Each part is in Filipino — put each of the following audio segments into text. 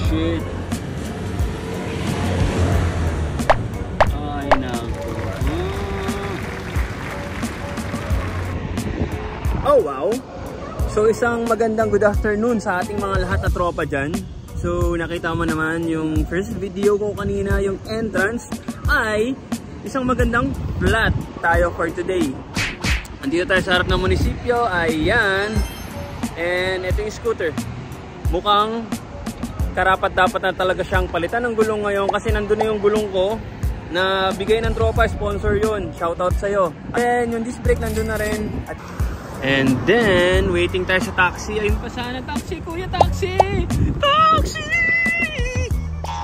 shit. Ay, naku. Oh, wow. So, isang magandang good afternoon sa ating mga lahat na tropa dyan. So, nakita mo naman yung first video ko kanina, yung entrance ay isang magandang flat tayo for today. Andito tayo sa harap ng munisipyo, ayan. And ito yung scooter. Mukhang karapat-dapat na talaga siyang palitan ng gulong ngayon kasi nandun na yung gulong ko na bigay ng tropa, sponsor yun. Shoutout sa'yo. And yung disc brake nandun na rin. And then, waiting tayo sa taxi. Ayun pa sana, taxi kuya, taxi! Taxi!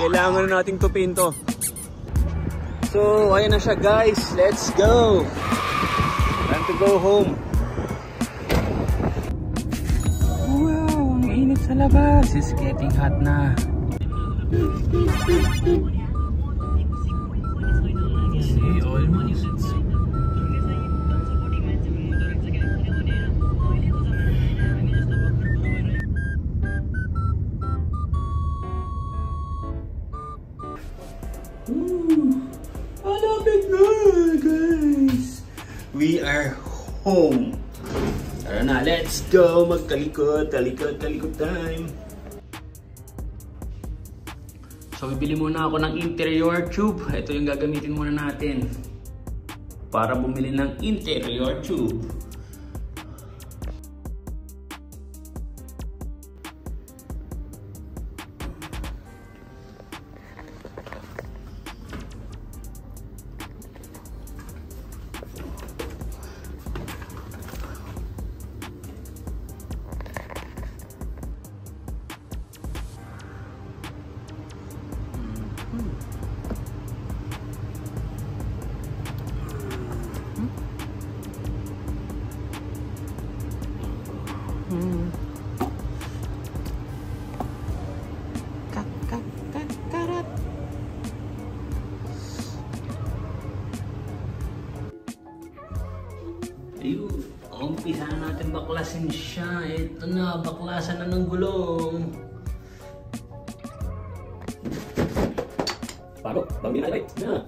Kailangan na nating tupin to. So, ayan na siya guys. Let's go! Time to go home. Wow, ang init sa labas. It's getting hot na. See, all money sits. Malapit na guys. We are home. Tara na, let's go. Magkalikot, talikot time. So, bibili muna ako ng interior tube. Ito yung gagamitin muna natin para bumili ng interior tube. Ayun, umpisa na natin baklasin siya. Ito na, baklasan na ng gulong. Bago, bago yun ay na.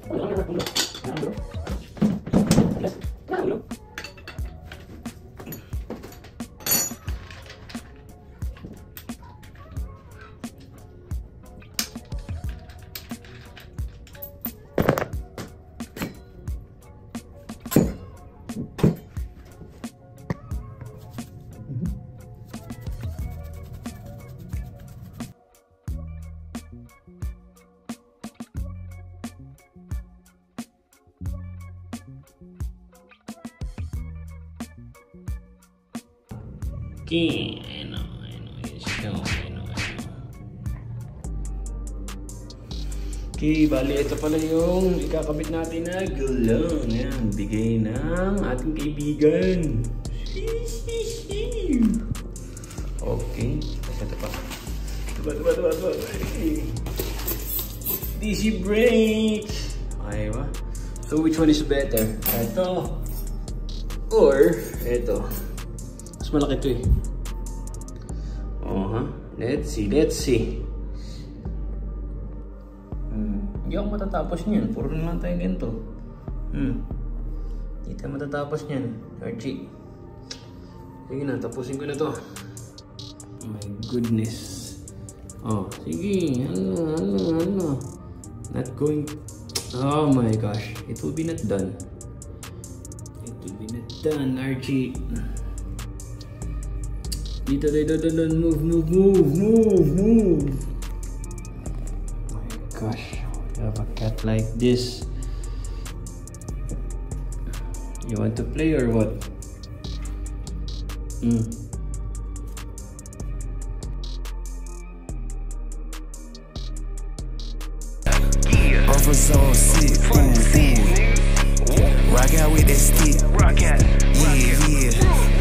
Okay, I know, it's go, I know. Okay, bali ito pala yung ikakabit natin na gulong. Yan, bigay ng ating kaibigan. Okay, ito pa. Diba. DC brake. Okay ba? So which one is better? Ito or ito? Mas malaki ito eh. Let's see. Hindi ako matatapos niyan. Puro naman tayo ganito. Hindi tayo matatapos niyan. Archie. Sige na, tapusin ko na to. Oh my goodness. Oh, sige. Ano. Not going. Oh my gosh. It will be not done. Archie. Dito, move. Oh my gosh, you have a cat like this. You want to play or what? Over zone 6, rock out with that stick. Yeah.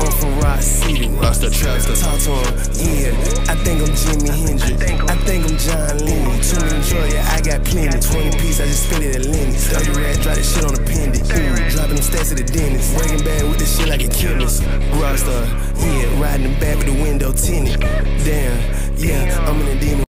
I'm from Rock City, Rockstar Trapster. Talk to him, yeah. I think I'm Jimi Hendrix. I think I'm John Lennon. Too many drugs, yeah, I got plenty. 20 piece, I just spent it at Lennox. 30 rad, drop that shit on appendix. Dropping them stats at the dentist. Breaking bad with this shit like a chemist. Rockstar, yeah, riding the back with the window tinted. Damn, yeah, I'm in a demon.